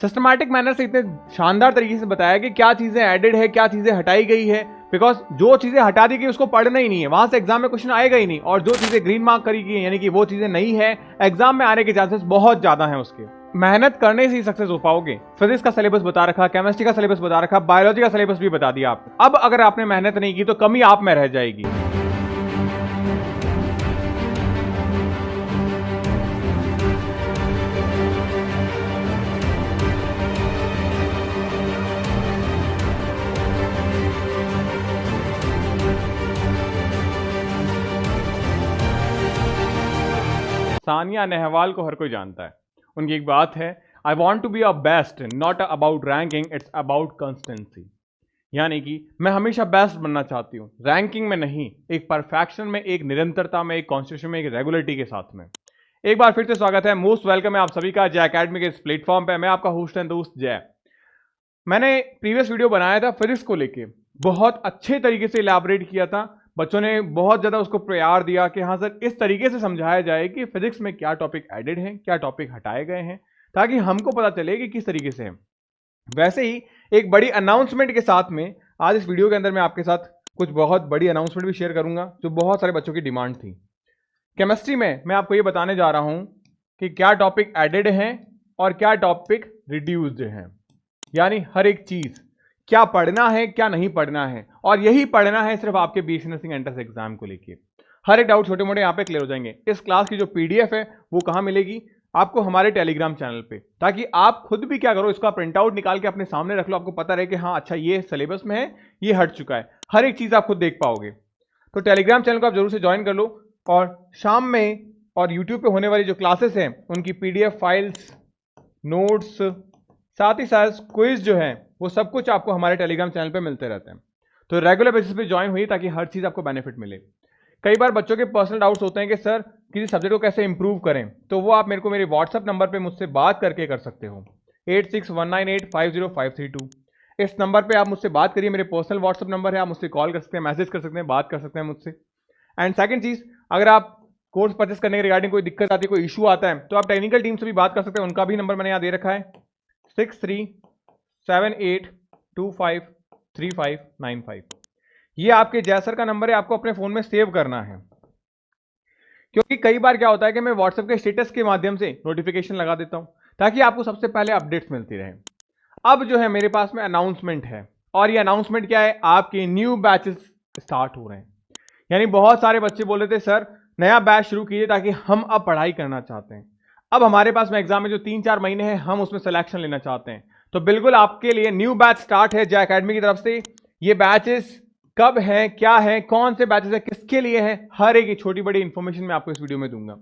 Systematic manner से इतने शानदार तरीके से बताया कि क्या चीजें एडेड है, क्या चीजें हटाई गई है। बिकॉज जो चीजें हटा दी गई उसको पढ़ना ही नहीं है, वहां से एग्जाम में क्वेश्चन आएगा ही नहीं। और जो चीजें ग्रीन मार्क करी गई यानी कि वो चीजें नहीं है, एग्जाम में आने के चांसेस बहुत ज्यादा हैं उसके। मेहनत करने से ही सक्सेस हो पाओगे। फिजिक्स का सिलेबस बता रखा, केमिस्ट्री का सिलेबस बता रखा, बायोलॉजी का सिलेबस भी बता दिया आपको। अब अगर आपने मेहनत नहीं की तो कमी आप में रह जाएगी। सानिया नेहवाल को हर कोई जानता है। उनकी एक बात है, I want to be a best, not about ranking, it's about consistency. यानी कि मैं हमेशा बेस्ट बनना चाहती हूँ, रैंकिंग में नहीं, एक परफेक्शन में, एक निरंतरता में, एक कॉन्स्टिट्यूशन में, एक रेगुलरिटी के साथ में। एक बार फिर से स्वागत है, मोस्ट वेलकम है आप सभी का जय एकेडमी के इस प्लेटफॉर्म पे। मैं आपका होस्ट एंड दोस्त जय। मैंने प्रीवियस वीडियो बनाया था फिजिक्स को लेके, बहुत अच्छे तरीके से इलैबोरेट किया था। बच्चों ने बहुत ज्यादा उसको प्यार दिया कि हाँ सर, इस तरीके से समझाया जाए कि फिजिक्स में क्या टॉपिक एडेड हैं, क्या टॉपिक हटाए गए हैं, ताकि हमको पता चले कि किस तरीके से है। वैसे ही एक बड़ी अनाउंसमेंट के साथ में आज इस वीडियो के अंदर मैं आपके साथ कुछ बहुत बड़ी अनाउंसमेंट भी शेयर करूंगा, जो बहुत सारे बच्चों की डिमांड थी। केमिस्ट्री में मैं आपको ये बताने जा रहा हूं कि क्या टॉपिक एडेड हैं और क्या टॉपिक रिड्यूस्ड हैं। यानी हर एक चीज क्या पढ़ना है, क्या नहीं पढ़ना है, और यही पढ़ना है सिर्फ आपके बीएससी नर्सिंग एंट्रेंस एग्जाम को लेके। हर एक डाउट छोटे मोटे यहाँ पे क्लियर हो जाएंगे। इस क्लास की जो पीडीएफ है वो कहाँ मिलेगी? आपको हमारे टेलीग्राम चैनल पे, ताकि आप खुद भी क्या करो, इसका प्रिंट आउट निकाल के अपने सामने रख लो, आपको पता रहे कि हाँ अच्छा ये सिलेबस में है, ये हट चुका है। हर एक चीज आप खुद देख पाओगे। तो टेलीग्राम चैनल को आप जरूर से ज्वाइन कर लो। और शाम में और यूट्यूब पे होने वाली जो क्लासेस हैं उनकी पीडीएफ फाइल्स, नोट्स, साथ ही साथ क्विज जो है वो सब कुछ आपको हमारे टेलीग्राम चैनल पे मिलते रहते हैं। तो रेगुलर बेसिस पे ज्वाइन हुई ताकि हर चीज आपको बेनिफिट मिले। कई बार बच्चों के पर्सनल डाउट्स होते हैं कि सर किसी सब्जेक्ट को कैसे इंप्रूव करें, तो वो आप मेरे को मेरे व्हाट्सएप नंबर पे मुझसे बात करके कर सकते हो, 8619850532। इस नंबर पे आप मुझसे बात करिए, मेरे पर्सनल व्हाट्सएप नंबर है, आप मुझसे कॉल कर सकते हैं, मैसेज कर सकते हैं, बात कर सकते हैं मुझसे। एंड सेकंड चीज, अगर आप कोर्स परचेस करने के रिगार्डिंग कोई दिक्कत आती है, कोई इशू आता है, तो आप टेक्निकल टीम से भी बात कर सकते हैं। उनका भी नंबर मैंने यहाँ दे रखा है, 6378253595। ये आपके जयसर का नंबर है, आपको अपने फोन में सेव करना है। क्योंकि कई बार क्या होता है कि मैं व्हाट्सएप के स्टेटस के माध्यम से नोटिफिकेशन लगा देता हूं ताकि आपको सबसे पहले अपडेट्स मिलती रहे। अब जो है मेरे पास में अनाउंसमेंट है, और ये अनाउंसमेंट क्या है, आपके न्यू बैचेस स्टार्ट हो रहे हैं। यानी बहुत सारे बच्चे बोल रहे थे सर नया बैच शुरू कीजिए ताकि हम अब पढ़ाई करना चाहते हैं। अब हमारे पास में एग्जाम में जो 3-4 महीने हैं, हम उसमें सिलेक्शन लेना चाहते हैं। तो बिल्कुल आपके लिए न्यू बैच स्टार्ट है जय एकेडमी की तरफ से। ये बैचेस कब हैं, क्या है, कौन से बैचेस है, किसके लिए है, हर एक छोटी बड़ी इंफॉर्मेशन मैं आपको इस वीडियो में दूंगा।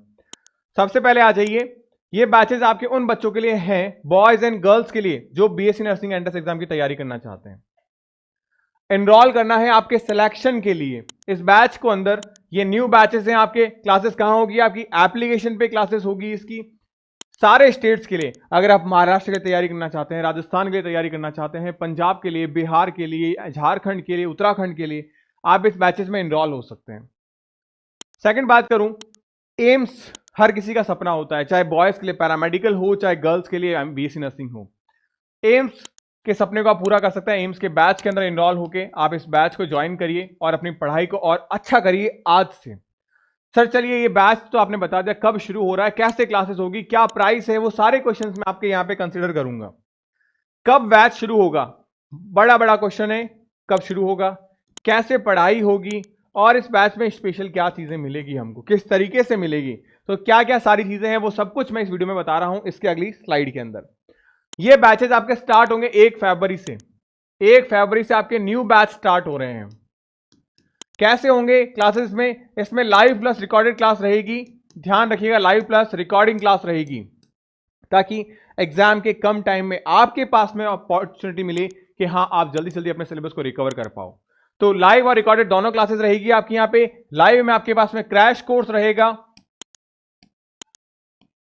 सबसे पहले आ जाइए, ये बैचेस आपके उन बच्चों के लिए हैं, बॉयज एंड गर्ल्स के लिए, जो बीएससी नर्सिंग एंट्रेंस एग्जाम की तैयारी करना चाहते हैं। एनरोल करना है आपके सिलेक्शन के लिए इस बैच को अंदर। ये न्यू बैचेस हैं आपके। क्लासेस कहां होगी? आपकी एप्लीकेशन पे क्लासेस होगी इसकी, सारे स्टेट्स के लिए। अगर आप महाराष्ट्र की तैयारी करना चाहते हैं, राजस्थान के लिए तैयारी करना चाहते हैं, पंजाब के लिए, बिहार के लिए, झारखंड के लिए, उत्तराखंड के लिए, आप इस बैचेस में एनरोल हो सकते हैं। सेकंड बात करूं, एम्स हर किसी का सपना होता है, चाहे बॉयज के लिए पैरामेडिकल हो, चाहे गर्ल्स के लिए बीएससी नर्सिंग हो। एम्स के सपने को आप पूरा कर सकते हैं। एम्स के बैच के अंदर एनरोल होकर आप इस बैच को ज्वाइन करिए और अपनी पढ़ाई को और अच्छा करिए आज से। सर चलिए, ये बैच तो आपने बता दिया, कब शुरू हो रहा है, कैसे क्लासेस होगी, क्या प्राइस है, वो सारे क्वेश्चंस मैं आपके यहां पे कंसीडर करूंगा। कब बैच शुरू होगा, बड़ा बड़ा क्वेश्चन है। कब शुरू होगा, कैसे पढ़ाई होगी, और इस बैच में स्पेशल क्या चीजें मिलेगी हमको, किस तरीके से मिलेगी, तो क्या क्या सारी चीजें हैं, वो सब कुछ मैं इस वीडियो में बता रहा हूं इसके अगली स्लाइड के अंदर। ये बैचेस आपके स्टार्ट होंगे 1 फरवरी से। 1 फरवरी से आपके न्यू बैच स्टार्ट हो रहे हैं। कैसे होंगे क्लासेस में? इसमें लाइव प्लस रिकॉर्डेड क्लास रहेगी। ध्यान रखिएगा, लाइव प्लस रिकॉर्डिंग क्लास रहेगी, ताकि एग्जाम के कम टाइम में आपके पास में अपॉर्चुनिटी मिले कि हाँ आप जल्दी जल्दी अपने सिलेबस को रिकवर कर पाओ। तो लाइव और रिकॉर्डेड दोनों क्लासेस रहेगी आपकी यहाँ पे। लाइव में आपके पास में क्रैश कोर्स रहेगा,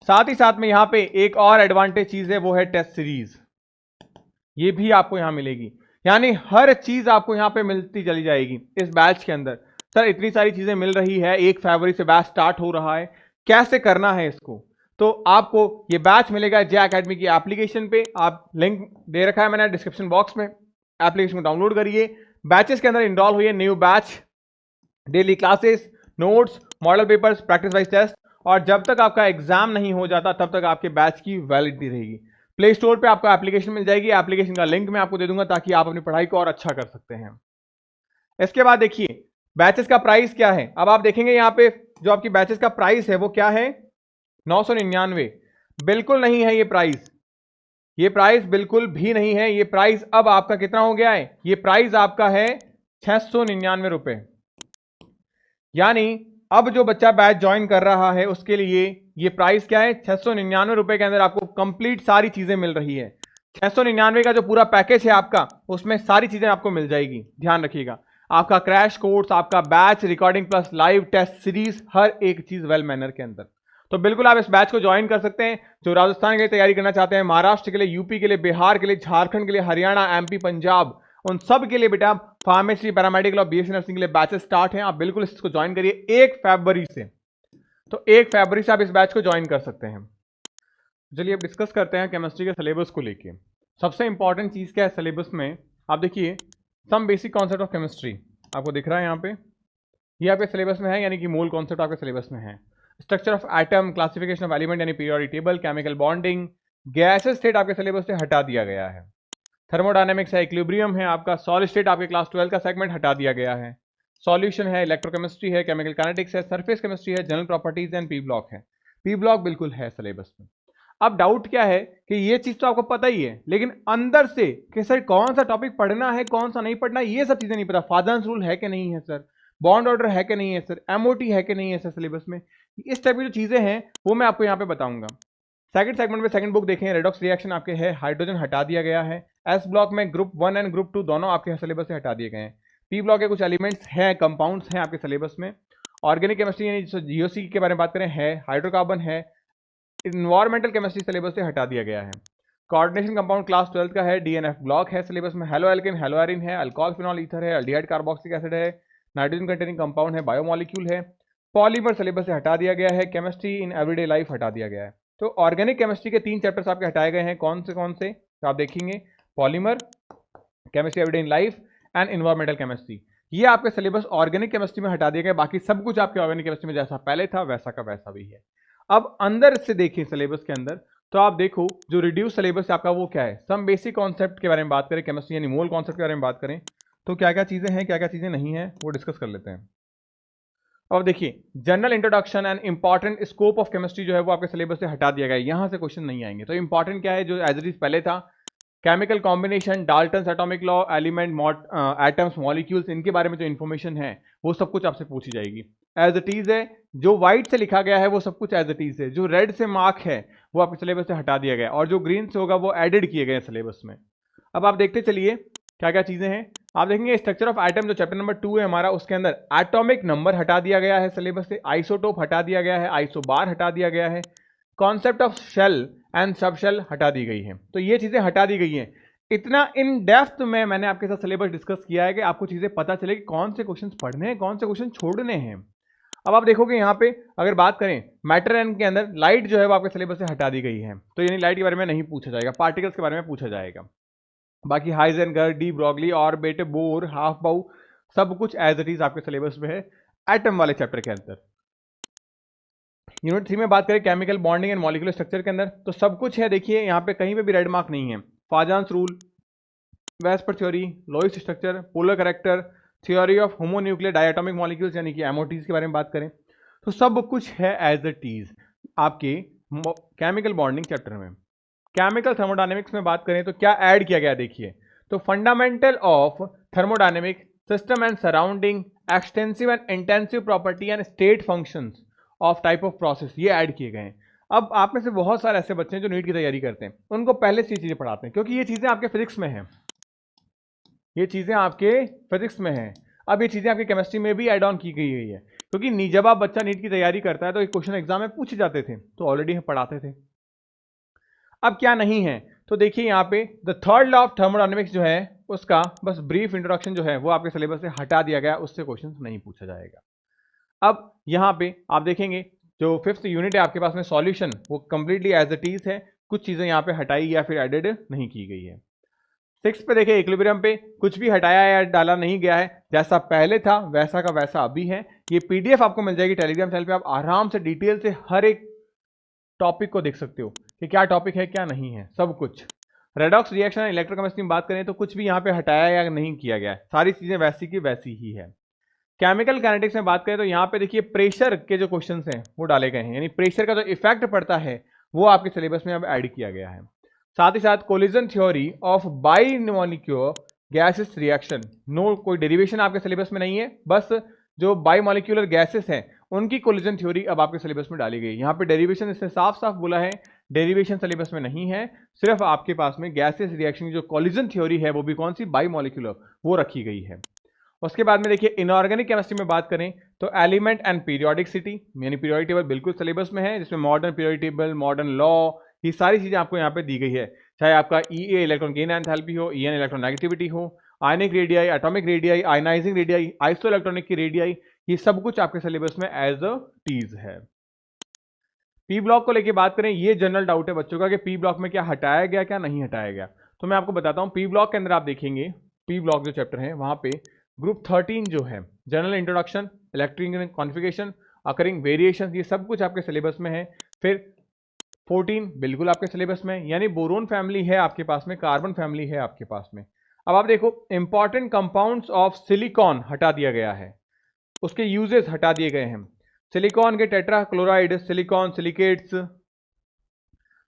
साथ ही साथ में यहाँ पे एक और एडवांटेज चीज है, वो है टेस्ट सीरीज। ये भी आपको यहां मिलेगी। यानी हर चीज आपको यहां पे मिलती चली जाएगी इस बैच के अंदर। सर इतनी सारी चीजें मिल रही है, 1 फरवरी से बैच स्टार्ट हो रहा है, कैसे करना है इसको? तो आपको ये बैच मिलेगा जे एकेडमी की एप्लीकेशन पे। आप लिंक दे रखा है मैंने डिस्क्रिप्शन बॉक्स में, एप्लीकेशन को डाउनलोड करिए, बैचेस के अंदर इनरोल हुई, new batch, daily classes, notes, model papers, practice wise test, और जब तक आपका एग्जाम नहीं हो जाता तब तक आपके बैच की वैलिडिटी रहेगी। प्ले स्टोर पे आपको एप्लीकेशन मिल जाएगी, एप्लीकेशन का लिंक मैं आपको दे दूंगा ताकि आप अपनी पढ़ाई को और अच्छा कर सकते हैं। इसके बाद देखिए बैचेस का प्राइस क्या है। अब आप देखेंगे यहाँ पे जो आपकी बैचेस का प्राइस है वो क्या है, 999। बिल्कुल नहीं है ये प्राइस, ये प्राइस बिल्कुल भी नहीं है। ये प्राइस अब आपका कितना हो गया है, ये प्राइस आपका है 699 रुपए। यानी अब जो बच्चा बैच ज्वाइन कर रहा है उसके लिए ये प्राइस क्या है, 699 रुपए के अंदर आपको कंप्लीट सारी चीजें मिल रही है। 699 का जो पूरा पैकेज है आपका, उसमें सारी चीजें आपको मिल जाएगी। ध्यान रखिएगा, आपका क्रैश कोर्स, आपका batch, recording plus live test series, हर एक चीज वेल मैनर के अंदर। तो बिल्कुल आप इस बैच को ज्वाइन कर सकते हैं। जो राजस्थान के लिए तैयारी करना चाहते हैं, महाराष्ट्र के लिए, यूपी के लिए, बिहार के लिए, झारखंड के लिए, हरियाणा, एमपी, पंजाब, उन सब के लिए बेटा फार्मेसी, पैरामेडिकल और बीएससी नर्सिंग के लिए बैचेस स्टार्ट हैं। आप बिल्कुल इसको ज्वाइन करिए 1 फरवरी से। तो 1 फरवरी से आप इस बैच को ज्वाइन कर सकते हैं। चलिए अब डिस्कस करते हैं केमिस्ट्री के सिलेबस को लेके। सबसे इंपॉर्टेंट चीज क्या है सिलेबस में, आप देखिए some basic concept of chemistry आपको दिख रहा है यहाँ पे, ये आपके सिलेबस में है, यानी कि मूल कॉन्सेप्ट आपके सिलेबस में है। Structure of atom, classification of element यानी periodic table, chemical bonding, gaseous state आपके सिलेबस से हटा दिया गया है। थर्मोडायनेमिक्स है, इक्विलिब्रियम है, आपका सॉलिड स्टेट आपके क्लास 12 का सेगमेंट हटा दिया गया है। सॉल्यूशन है, इलेक्ट्रोकेमिस्ट्री है, केमिकल काइनेटिक्स है, सरफेस केमिस्ट्री है, general properties and P block है। पी ब्लॉक बिल्कुल है सिलेबस में। अब डाउट क्या है कि ये चीज तो आपको पता ही है, लेकिन अंदर से कि सर कौन सा टॉपिक पढ़ना है कौन सा नहीं पढ़ना है, ये सब चीजें नहीं पता। फादर्स रूल है कि नहीं है सर, बॉन्ड ऑर्डर है कि नहीं है सर, एमओटी है कि नहीं है सर सिलेबस में, इस टाइप की जो चीजें हैं वो मैं आपको यहाँ पे बताऊंगा। सेकंड सेगमेंट में सेकंड बुक देखें, रेडॉक्स रिएक्शन आपके है, हाइड्रोजन हटा दिया गया है। एस ब्लॉक में ग्रुप 1 एंड ग्रुप 2 दोनों आपके सिलेबस से हटा दिए गए हैं। पी ब्लॉक के कुछ एलिमेंट्स हैं, कंपाउंड्स हैं आपके सिलेबस में। ऑर्गेनिक केमिस्ट्री यानी जीओसी के बारे में बात करें है, हाइड्रोकार्बन है। इन्वायरमेंटल केमिस्ट्री सिलेबस से हटा दिया गया है। कोऑर्डिनेशन कंपाउंड क्लास 12 का है, डीएनएफ ब्लॉक है सिलेबस में। हेलो एल्केन, हेलो एरिन है, अल्कोहल फिनॉल ईथर है, एल्डिहाइड कार्बोक्सिलिक एसिड है, नाइट्रोजन कंटेनिंग कंपाउंड है, बायोमोलिक्यूल है। पॉलीमर सिलेबस से हटा दिया गया है, केमिस्ट्री इन एवरीडे लाइफ हटा दिया गया है। तो ऑर्गेनिक केमिस्ट्री के 3 चैप्टर्स आपके हटाए गए हैं। कौन से तो आप देखेंगे, polymer, chemistry everyday in life and environmental chemistry. ये आपके सिलेबस ऑर्गेनिक केमिस्ट्री में हटा दिए गए, बाकी सब कुछ आपके ऑर्गेनिक केमिस्ट्री में जैसा पहले था वैसा का वैसा भी है। अब अंदर से देखिए सिलेबस के अंदर, तो आप देखो जो रिड्यूस सिलेबस आपका वो क्या है। सम बेसिक कॉन्सेप्ट के बारे में बात करें, केमिस्ट्री यानी मोल कॉन्सेप्ट के बारे में बात करें, तो क्या क्या चीजें हैं क्या क्या चीजें नहीं है वो डिस्कस कर लेते हैं। अब देखिए general introduction and important scope of chemistry जो है वो आपके सिलेबस से हटा दिया गया है, यहां से क्वेश्चन नहीं आएंगे। तो इंपॉर्टेंट क्या है जो एज इट इज पहले था, chemical combination, Dalton's atomic law, element, atoms, molecules, इनके बारे में जो इन्फॉर्मेशन है वो सब कुछ आपसे पूछी जाएगी। एज इट इज है, जो व्हाइट से लिखा गया है वो सब कुछ एज इट इज है, जो रेड से मार्क है वो आपके सिलेबस से हटा दिया गया और जो ग्रीन से होगा वो एडेड किए गए सिलेबस में। अब आप देखते चलिए क्या क्या चीजें हैं। आप देखेंगे स्ट्रक्चर ऑफ एटम जो चैप्टर नंबर 2 है हमारा, उसके अंदर एटॉमिक नंबर हटा दिया गया है सिलेबस से, आइसोटोप हटा दिया गया है, आइसोबार हटा दिया गया है, concept of shell and sub shell हटा दी गई है। तो ये चीजें हटा दी गई हैं। इतना इन डेप्थ में मैंने आपके साथ सिलेबस डिस्कस किया है कि आपको चीजें पता चले कि कौन से क्वेश्चन पढ़ने हैं कौन से क्वेश्चन छोड़ने हैं। अब आप देखोगे यहाँ पे अगर बात करें मैटर एंड के अंदर, लाइट जो है वो आपके सिलेबस से हटा दी गई है, तो यानी लाइट के बारे में नहीं पूछा जाएगा, पार्टिकल्स के बारे में पूछा जाएगा। बाकी Heisenberg, de Broglie, orbit, bore, half बाउ, सब कुछ एज इट इज आपके सिलेबस में है एटम वाले चैप्टर के अंदर। यूनिट 3 में बात करें chemical bonding and molecular structure के अंदर, तो सब कुछ है। देखिए यहाँ पे कहीं पे भी रेड मार्क नहीं है। Fajans rule, VSEPR theory, Lewis structure, polar character, theory of homonuclear diatomic molecules यानी कि एमओटीज के बारे में बात करें, तो सब कुछ है एज इट इज आपके केमिकल बॉन्डिंग चैप्टर में। केमिकल थर्मोडायनेमिक्स में बात करें तो क्या ऐड किया गया देखिए, तो fundamental of thermodynamic system and surrounding, extensive and intensive property and state functions of type of process, ये ऐड किए गए हैं। अब आप में से बहुत सारे ऐसे बच्चे हैं जो नीट की तैयारी करते हैं, उनको पहले से ये चीजें पढ़ाते हैं क्योंकि ये चीजें आपके फिजिक्स में हैं, ये चीजें आपके फिजिक्स में हैं। अब ये चीजें आपकी केमिस्ट्री में भी ऐड ऑन की गई है, क्योंकि जब आप बच्चा नीट की तैयारी करता है तो एक क्वेश्चन एग्जाम में पूछे जाते थे, तो ऑलरेडी हम पढ़ाते थे। अब क्या नहीं है, तो देखिए यहाँ पे the third law of thermodynamics जो है उसका बस ब्रीफ इंट्रोडक्शन जो है वो आपके सिलेबस से हटा दिया गया, उससे क्वेश्चन नहीं पूछा जाएगा। अब यहाँ पे आप देखेंगे जो 5th यूनिट है आपके पास में सॉल्यूशन, वो कंप्लीटली एज इट इज है, कुछ चीजें यहाँ पे हटाई या फिर एडेड नहीं की गई है। 6 पे देखिए इक्विलिब्रियम पे कुछ भी हटाया या डाला नहीं गया है, जैसा पहले था वैसा का वैसा अभी है। ये पीडीएफ आपको मिल जाएगी टेलीग्राम चैनल पे, आप आराम से डिटेल से हर एक टॉपिक को देख सकते हो कि क्या टॉपिक है क्या नहीं है, सब कुछ। रेडॉक्स रिएक्शन इलेक्ट्रोकेमिस्ट्री में बात करें तो कुछ भी यहाँ पे हटाया या नहीं किया गया है, सारी चीजें वैसी की वैसी ही है। केमिकल काइनेटिक्स में बात करें तो यहाँ पे देखिए प्रेशर के जो क्वेश्चंस हैं वो डाले गए हैं, यानी प्रेशर का जो इफेक्ट पड़ता है वो आपके सिलेबस में अब ऐड किया गया है। साथ ही साथ collision theory of bimolecular gases reaction, no कोई डेरिवेशन आपके सिलेबस में नहीं है, बस जो बाई मॉलिक्यूलर गैसेस हैं उनकी कोलिजन थ्योरी अब आपके सिलेबस में डाली गई। यहाँ पे डेरिवेशन इससे साफ साफ बोला है, डेरिवेशन सिलेबस में नहीं है, सिर्फ आपके पास में गैसेस रिएक्शन की जो कोलिजन थ्योरी है वो भी कौन सी, बाई मॉलिक्यूलर, वो रखी गई है। उसके बाद में देखिए इनऑर्गेनिक केमिस्ट्री में बात करें तो एलिमेंट एंड पीरियोडिसिटी, यानी पीरियोडिक टेबल बिल्कुल सिलेबस में है, जिसमें modern periodic table, modern law, ये सारी चीजें आपको यहाँ पे दी गई है। चाहे आपका ईए इलेक्ट्रॉन गेन एंथैल्पी हो, ईएन इलेक्ट्रॉन नेगेटिविटी हो, ionic radii, atomic radii, ionising radii, iso electronic की रेडियाई, ये सब कुछ आपके सिलेबस में एज अ टीज है। पी ब्लॉक को लेके बात करें, ये जनरल डाउट है बच्चों का कि पी ब्लॉक में क्या हटाया गया क्या नहीं हटाया गया, तो मैं आपको बताता हूँ। पी ब्लॉक के अंदर आप देखेंगे, पी ब्लॉक जो चैप्टर है वहां पे ग्रुप 13 जो है, general introduction, electrical configuration, occurring variations, ये सब कुछ आपके सिलेबस में है। फिर 14 बिल्कुल आपके सिलेबस में, यानी बोरोन फैमिली है आपके पास में, कार्बन फैमिली है आपके पास में। अब आप देखो इंपॉर्टेंट कंपाउंड्स ऑफ सिलिकॉन हटा दिया गया है, उसके यूजेस हटा दिए गए हैं। सिलिकॉन के tetra chloride, silicon silicates,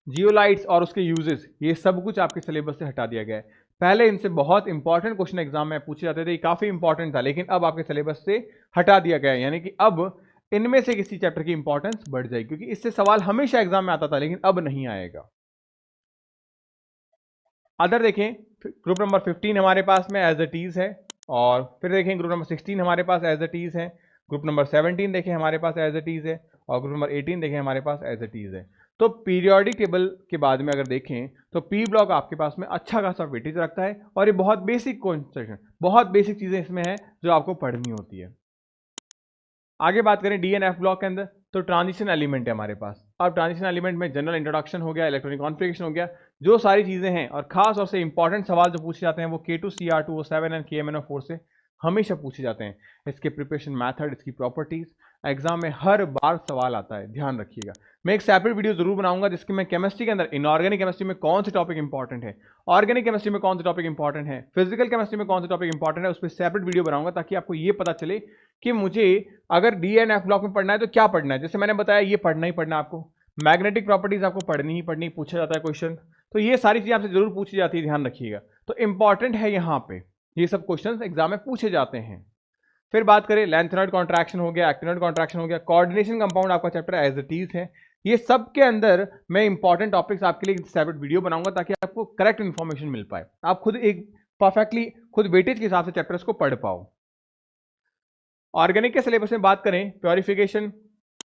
zeolites और उसके यूजेस, ये सब कुछ आपके सिलेबस से हटा दिया गया है। पहले इनसे बहुत इंपॉर्टेंट क्वेश्चन एग्जाम में पूछे जाते थे, काफी इंपॉर्टेंट था, लेकिन अब आपके सिलेबस से हटा दिया गया है, यानी कि अब इनमें से किसी चैप्टर की इंपॉर्टेंस बढ़ जाएगी, क्योंकि इससे सवाल हमेशा एग्जाम में आता था लेकिन अब नहीं आएगा। अदर देखें, ग्रुप नंबर 15 हमारे पास में एज इट इज है, और फिर देखें ग्रुप नंबर 16 हमारे पास एज इट इज है, ग्रुप नंबर 17 देखें हमारे पास एज इट इज है, और ग्रुप नंबर 18 देखें हमारे पास एज इट इज है। तो पीरियोडिक टेबल के बाद में अगर देखें तो पी ब्लॉक आपके पास में अच्छा खासा वेटेज रखता है, और ये बहुत बेसिक कॉन्सेप्ट, बहुत बेसिक चीजें इसमें है जो आपको पढ़नी होती है। आगे बात करें डी एंड एफ ब्लॉक के अंदर, तो ट्रांजिशन एलिमेंट है हमारे पास। अब ट्रांजिशन एलिमेंट में जनरल इंट्रोडक्शन हो गया, इलेक्ट्रॉनिक कॉन्फ़िगरेशन हो गया, जो सारी चीजें हैं, और खास और से इंपॉर्टेंट सवाल जो पूछे जाते हैं वो K2CR2O7 एंड KMnO4 से हमेशा पूछे जाते हैं। इसके प्रिपरेशन मैथड, इसकी प्रॉपर्टीज, एग्जाम में हर बार सवाल आता है, ध्यान रखिएगा। मैं एक सेपरेट वीडियो जरूर बनाऊंगा जिसकी मैं केमिस्ट्री के अंदर इनऑर्गेनिक केमिस्ट्री में कौन से टॉपिक इंपॉर्टेंट है, ऑर्गेनिक केमिस्ट्री में कौन से टॉपिक इंपॉर्टेंट है, फिजिकल केमिस्ट्री में कौन से टॉपिक इंपॉर्टेंट है, उस पर सेपरेट वीडियो बनाऊंगा, ताकि आपको ये पता चले कि मुझे अगर डी एंड एफ ब्लॉक में पढ़ना है तो क्या पढ़ना है। जैसे मैंने बताया, ये पढ़ना ही पढ़ना, आपको मैग्नेटिक प्रॉपर्टीज आपको पढ़नी ही पढ़नी, पूछा जाता है क्वेश्चन, तो ये सारी चीजें आपसे जरूर पूछी जाती है, ध्यान रखिएगा। तो इंपॉर्टेंट है यहाँ पे, ये सब क्वेश्चन एग्जाम में पूछे जाते हैं। फिर बात करें लैंथेनॉइड कॉन्ट्रैक्शन हो गया, एक्टिनॉइड कॉन्ट्रैक्शन हो गया, कोऑर्डिनेशन कंपाउंड आपका चैप्टर एज इट इज है। ये सब के अंदर मैं इंपॉर्टेंट टॉपिक्स आपके लिए सेपरेट वीडियो बनाऊंगा, ताकि आपको करेक्ट इन्फॉर्मेशन मिल पाए, आप खुद एक परफेक्टली खुद वेटेज के हिसाब से चैप्टर्स को पढ़ पाओ। ऑर्गेनिक के सिलेबस में बात करें, प्योरिफिकेशन,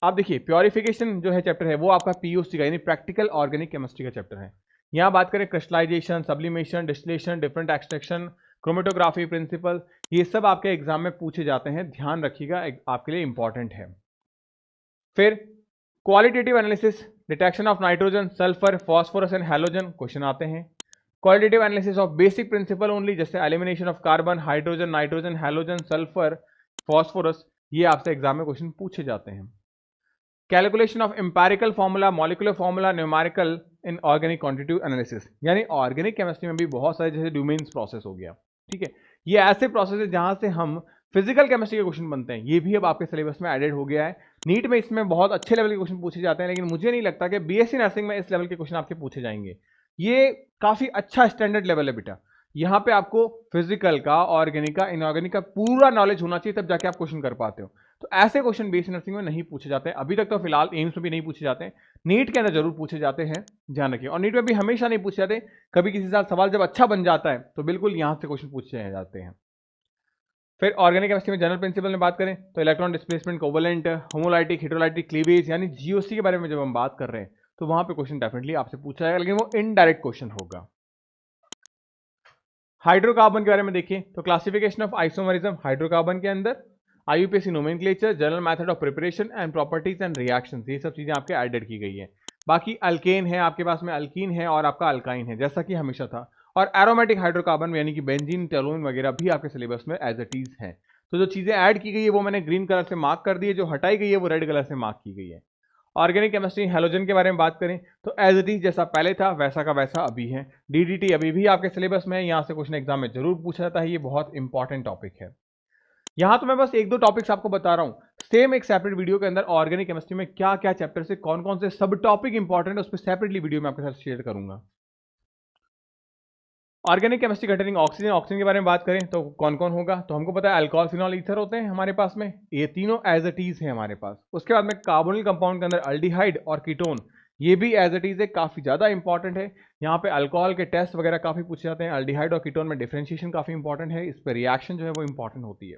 आप देखिए प्योरिफिकेशन जो है चैप्टर है वो आपका पीओसी का, यानी प्रैक्टिकल ऑर्गेनिक केमिस्ट्री का चैप्टर है। यहाँ बात करें crystallisation, sublimation, distillation, different extraction, chromatography principle, ये सब आपके एग्जाम में पूछे जाते हैं, ध्यान रखिएगा, आपके लिए इंपॉर्टेंट है। फिर qualitative analysis, detection of nitrogen, sulphur, phosphorus and halogen, question आते हैं। Qualitative analysis of basic principle only, जैसे elimination of carbon, hydrogen, nitrogen, halogen, sulphur, phosphorus, ये आपसे एग्जाम में क्वेश्चन पूछे जाते हैं। Calculation of empirical formula, molecular formula, numerical in organic quantitative analysis, यानी ऑर्गेनिक केमिस्ट्री में भी बहुत सारे, जैसे ड्यूमेन्स प्रोसेस हो गया, ठीक है, ये ऐसे प्रोसेस है जहां से हम फिजिकल केमिस्ट्री के क्वेश्चन बनते हैं, ये भी अब आपके सिलेबस में एडेड हो गया है। नीट में इसमें बहुत अच्छे लेवल के क्वेश्चन पूछे जाते हैं, लेकिन मुझे नहीं लगता कि बीएससी नर्सिंग में इस लेवल के क्वेश्चन आपके पूछे जाएंगे। ये काफी अच्छा स्टैंडर्ड लेवल है बेटा, यहाँ पे आपको फिजिकल का, ऑर्गेनिक का, इनऑर्गेनिक का पूरा नॉलेज होना चाहिए, तब जाके आप क्वेश्चन कर पाते हो। तो ऐसे क्वेश्चन बीएससी नर्सिंग में नहीं पूछे जाते हैं अभी तक, तो फिलहाल एम्स में भी नहीं पूछे जाते हैं, नीट के अंदर जरूर पूछे जाते हैं, ध्यान रखिए। और नीट में भी हमेशा नहीं पूछे जाते, कभी किसी साल सवाल जब अच्छा बन जाता है तो बिल्कुल यहां से क्वेश्चन पूछे जाते हैं। फिर ऑर्गेनिक केमिस्ट्री में जनरल प्रिंसिपल में बात करें तो electron displacement, covalent, homolytic, heterolytic, cleavage, यानी जीओसी के बारे में जब हम बात कर रहे हैं तो वहां पे क्वेश्चन डेफिनेटली आपसे पूछा जाएगा, लेकिन वो इनडायरेक्ट क्वेश्चन होगा। हाइड्रोकार्बन के बारे में देखिए तो क्लासिफिकेशन ऑफ आइसोमरिज्म हाइड्रोकार्बन के अंदर, IUPAC nomenclature, general method of preparation and properties and reaction, ये सब चीजें आपके एडेड की गई है। बाकी अल्केन है आपके पास में, अल्कीन है और आपका अल्काइन है जैसा कि हमेशा था, और एरोमेटिक हाइड्रोकार्बन यानी कि बेंजीन, टोलुइन वगैरह भी आपके सिलेबस में एज इट इज है। तो जो चीजें ऐड की गई है वो मैंने ग्रीन कलर से मार्क कर दी है, जो हटाई गई है वो रेड कलर से मार्क की गई है। ऑर्गेनिक केमिस्ट्री हैलोजन के बारे में बात करें तो एज इट इज जैसा पहले था वैसा का वैसा अभी है। DDT अभी भी आपके सिलेबस में है, यहाँ से क्वेश्चन एग्जाम में जरूर पूछा जाता है, ये बहुत इंपॉर्टेंट टॉपिक है। यहाँ तो मैं बस एक दो टॉपिक्स आपको बता रहा हूँ, सेम एक सेपरेट वीडियो के अंदर ऑर्गेनिक केमिस्ट्री में क्या क्या चैप्टर से कौन कौन से सब टॉपिक इंपॉर्टेंट है उस पर सेपरेटली वीडियो में आपके साथ शेयर करूंगा। Organic chemistry containing oxygen, oxygen के बारे में बात करें तो कौन कौन होगा, तो हमको पता है अल्कोहल, फिनॉल, ईथर होते हैं हमारे पास में, ये तीनों एज इट इज है हमारे पास। उसके बाद में कार्बोनिल कंपाउंड के अंदर अल्डिहाइड और कीटोन, ये भी एज इट इज है, काफी ज्यादा इंपॉर्टेंट है। यहाँ पे अल्कोहल के टेस्ट वगैरह काफी पूछे जाते हैं, अल्डिहाइड और कीटोन में डिफरेंशिएशन काफी इंपॉर्टेंट है, इस पर रिएक्शन जो है वो इंपॉर्टेंट होती है।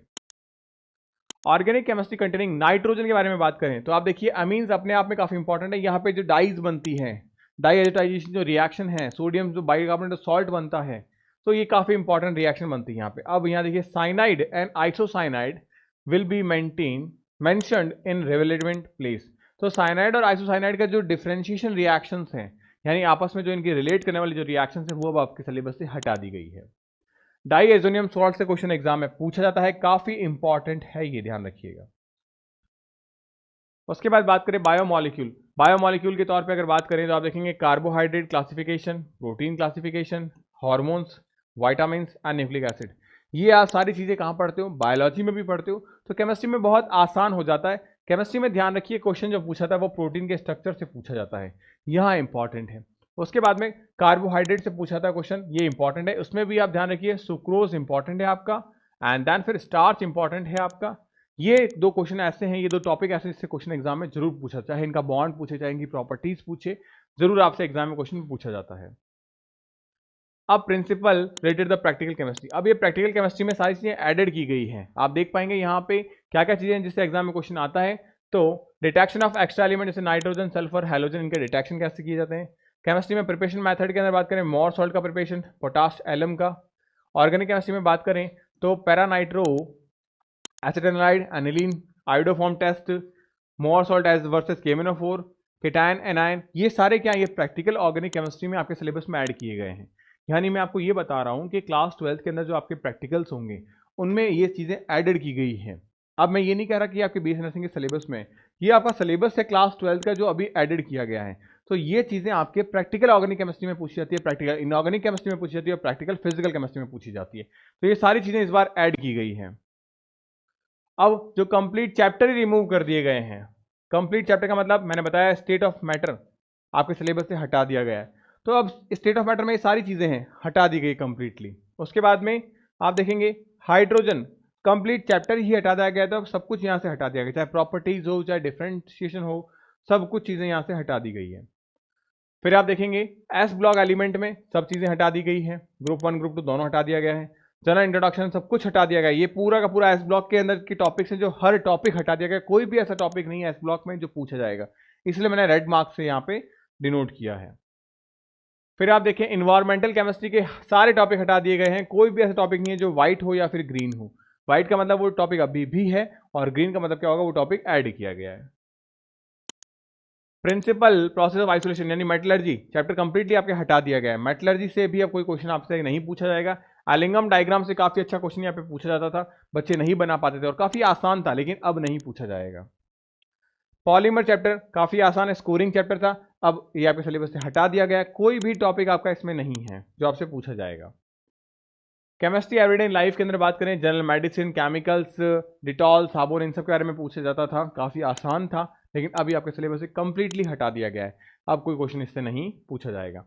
ऑर्गेनिक केमिस्ट्री कंटेनिंग नाइट्रोजन के बारे में बात करें तो आप देखिए अमीन्स अपने आप में काफी इंपॉर्टेंट है। यहाँ पे जो डाइज बनती है, डाइएजिटाइजेशन जो रिएक्शन है, सोडियम जो बाइकार्बोनेट सॉल्ट बनता है, तो ये काफी इंपॉर्टेंट रिएक्शन बनती है यहाँ पे। अब यहाँ देखिए cyanide and isocyanide will be mentioned in relevant place. तो साइनाइड और आइसोसाइनाइड का जो डिफरेंशिएशन रिएक्शंस हैं, यानी आपस में जो इनकी रिलेट करने वाली जो रिएक्शंस है वो अब आपके सिलेबस से हटा दी गई है। डाइएजोनियम सॉल्ट से क्वेश्चन एग्जाम में पूछा जाता है, काफी इंपॉर्टेंट है, ये ध्यान रखिएगा। उसके बाद बात करें बायोमॉलिक्यूल, बायोमॉलिक्यूल के तौर पे अगर बात करें तो आप देखेंगे carbohydrate classification, protein classification, hormones, vitamins and nucleic acid. ये आप सारी चीजें कहाँ पढ़ते हो, बायोलॉजी में भी पढ़ते हो, तो केमिस्ट्री में बहुत आसान हो जाता है। केमिस्ट्री में ध्यान रखिए क्वेश्चन जो पूछा था वो प्रोटीन के स्ट्रक्चर से पूछा जाता है, यहाँ इंपॉर्टेंट है। उसके बाद में कार्बोहाइड्रेट से पूछा था क्वेश्चन, ये इंपॉर्टेंट है, उसमें भी आप ध्यान रखिए सुक्रोज इंपॉर्टेंट है आपका, एंड देन फिर स्टार्च इंपॉर्टेंट है आपका। ये दो क्वेश्चन ऐसे हैं, ये दो टॉपिक ऐसे जिससे क्वेश्चन एग्जाम में जरूर पूछा, चाहे इनका बॉन्ड पूछे चाहे इनकी प्रॉपर्टीज पूछे, जरूर आपसे एग्जाम में क्वेश्चन पूछा जाता है। अब principle related the practical chemistry, अब ये प्रैक्टिकल केमिस्ट्री में सारी चीजें एडेड की गई हैं, आप देख पाएंगे यहाँ पे क्या क्या चीजें जिससे एग्जाम में क्वेश्चन आता है। तो डिटेक्शन ऑफ एक्स्ट्रा एलिमेंट जैसे नाइट्रोजन, सल्फर, हैलोजन, इनके डिटेक्शन कैसे किए जाते हैं। केमिस्ट्री में प्रिपरेशन मेथड के अंदर बात करें मोर सॉल्ट का प्रिपरेशन, पोटाश एलम का। ऑर्गेनिक केमिस्ट्री में बात करें तो paranitro acetyl aniline iodoform test, Mohr salt as versus केमिनोफोर, केटायन एनायन, ये सारे क्या ये प्रैक्टिकल ऑर्गेनिक केमिस्ट्री में आपके सिलेबस में ऐड किए गए हैं। यानी मैं आपको ये बता रहा हूँ कि क्लास 12th के अंदर जो आपके प्रैक्टिकल्स होंगे उनमें ये चीज़ें एडेड की गई हैं। अब मैं ये नहीं कह रहा कि आपके BSc नर्सिंग के सिलेबस में, ये आपका सिलेबस है क्लास 12th का जो अभी एडेड किया गया है। तो ये चीज़ें आपके प्रैक्टिकल ऑर्गेनिक केमिस्ट्री में पूछी जाती है, प्रैक्टिकल इनऑर्गेनिक केमिस्ट्री में पूछी जाती है और प्रैक्टिकल फिजिकल केमिस्ट्री में पूछी जाती है। तो ये सारी चीज़ें इस बार ऐड की गई हैं। अब जो कंप्लीट चैप्टर ही रिमूव कर दिए गए हैं, कंप्लीट चैप्टर का मतलब मैंने बताया स्टेट ऑफ मैटर आपके सिलेबस से हटा दिया गया है। तो अब स्टेट ऑफ मैटर में ये सारी चीज़ें हैं हटा दी गई कंप्लीटली। उसके बाद में आप देखेंगे हाइड्रोजन कंप्लीट चैप्टर ही हटा दिया गया, तो सब कुछ यहाँ से हटा दिया गया, चाहे प्रॉपर्टीज हो चाहे डिफरेंशिएशन हो, सब कुछ चीज़ें यहाँ से हटा दी गई है। फिर आप देखेंगे एस ब्लॉक एलिमेंट में सब चीज़ें हटा दी गई हैं, ग्रुप 1 ग्रुप 2 दोनों हटा दिया गया है, जनरल इंट्रोडक्शन सब कुछ हटा दिया गया। ये पूरा का पूरा एस ब्लॉक के अंदर के टॉपिक्स हैं जो हर टॉपिक हटा दिया गया, कोई भी ऐसा टॉपिक नहीं है एस ब्लॉक में जो पूछा जाएगा, इसलिए मैंने रेड मार्क से यहाँ पे डिनोट किया है। फिर आप देखें इन्वायरमेंटल केमिस्ट्री के सारे टॉपिक हटा दिए गए हैं, कोई भी ऐसा टॉपिक नहीं है जो व्हाइट हो या फिर ग्रीन हो। व्हाइट का मतलब वो टॉपिक अभी भी है और ग्रीन का मतलब क्या होगा, वो टॉपिक ऐड किया गया है। प्रिंसिपल प्रोसेस ऑफ आइसोलेशन यानी मेटलर्जी चैप्टर कंप्लीटली आपके हटा दिया गया है। मेटलर्जी से भी अब कोई क्वेश्चन आपसे नहीं पूछा जाएगा। एलिंगम डायग्राम से काफी अच्छा क्वेश्चन यहाँ पे पूछा जाता था, बच्चे नहीं बना पाते थे और काफी आसान था, लेकिन अब नहीं पूछा जाएगा। पॉलीमर चैप्टर काफी आसान है, स्कोरिंग चैप्टर था, अब ये आपके सिलेबस से हटा दिया गया है, कोई भी टॉपिक आपका इसमें नहीं है जो आपसे पूछा जाएगा। केमिस्ट्री एवरीडे इन लाइफ के अंदर बात करें, जनरल मेडिसिन, केमिकल्स, डिटॉल, साबुन, इन सब के बारे में पूछा जाता था, काफी आसान था, लेकिन अभी आपके सिलेबस से कंप्लीटली हटा दिया गया है, अब कोई क्वेश्चन इससे नहीं पूछा जाएगा।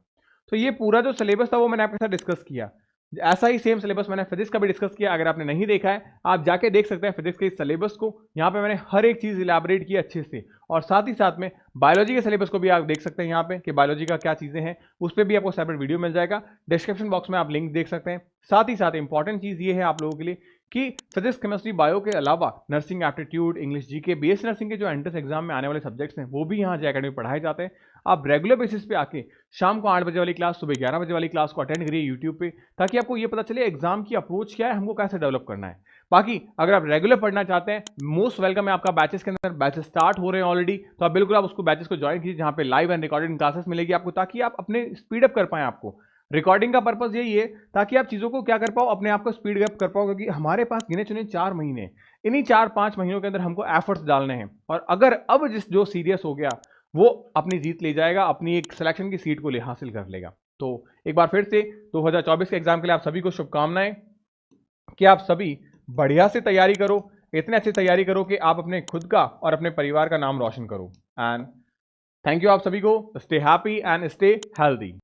तो ये पूरा जो सिलेबस था वो मैंने आपके साथ डिस्कस किया। ऐसा ही सेम सिलेबस मैंने फिजिक्स का भी डिस्कस किया, अगर आपने नहीं देखा है आप जाके देख सकते हैं फिजिक्स के इस सिलेबस को, यहाँ पे मैंने हर एक चीज इलैबोरेट की अच्छे से, और साथ ही साथ में बायोलॉजी के सिलेबस को भी आप देख सकते हैं यहाँ पे कि बायोलॉजी का क्या चीजें हैं, उस पर भी आपको सेपरेट वीडियो मिल जाएगा, डिस्क्रिप्शन बॉक्स में आप लिंक देख सकते हैं। साथ ही साथ इंपॉर्टेंट चीज ये है आप लोगों के लिए कि फिजिक्स, केमिस्ट्री, बायो के अलावा nursing aptitude, English, GK, BSc nursing के जो एंट्रेंस एग्जाम में आने वाले सब्जेक्ट्स हैं वो भी यहाँ जे अकेडमी पढ़ाए जाते हैं। आप रेगुलर बेसिस पे आके शाम को 8 बजे वाली क्लास, सुबह 11 बजे वाली क्लास को अटेंड करिए यूट्यूब पे, ताकि आपको ये पता चले एग्जाम की अप्रोच क्या है, हमको कैसे डेवलप करना है। बाकी अगर आप रेगुलर पढ़ना चाहते हैं, मोस्ट वेलकम है आपका बैचेस के अंदर। बैचेस स्टार्ट हो रहे हैं ऑलरेडी, तो आप बिल्कुल आप उसको बैचेस को ज्वाइन कीजिए, जहां पे लाइव एंड रिकॉर्डेड क्लासेस मिलेगी आपको, ताकि आप अपने स्पीड अप कर पाए। आपको रिकॉर्डिंग का पर्पस यही है ताकि आप चीज़ों को क्या कर पाओ, अपने आप को स्पीड अप कर पाओ, क्योंकि हमारे पास गिने चुने 4 महीने, इन्हीं 4-5 महीनों के अंदर हमको एफर्ट्स डालने हैं। और अगर अब जो सीरियस हो गया वो अपनी जीत ले जाएगा, अपनी एक सिलेक्शन की सीट को ले हासिल कर लेगा। तो एक बार फिर से 2024 के एग्जाम के लिए आप सभी को शुभकामनाएं, कि आप सभी बढ़िया से तैयारी करो, इतने अच्छी तैयारी करो कि आप अपने खुद का और अपने परिवार का नाम रोशन करो। एंड थैंक यू आप सभी को। Stay happy and stay healthy.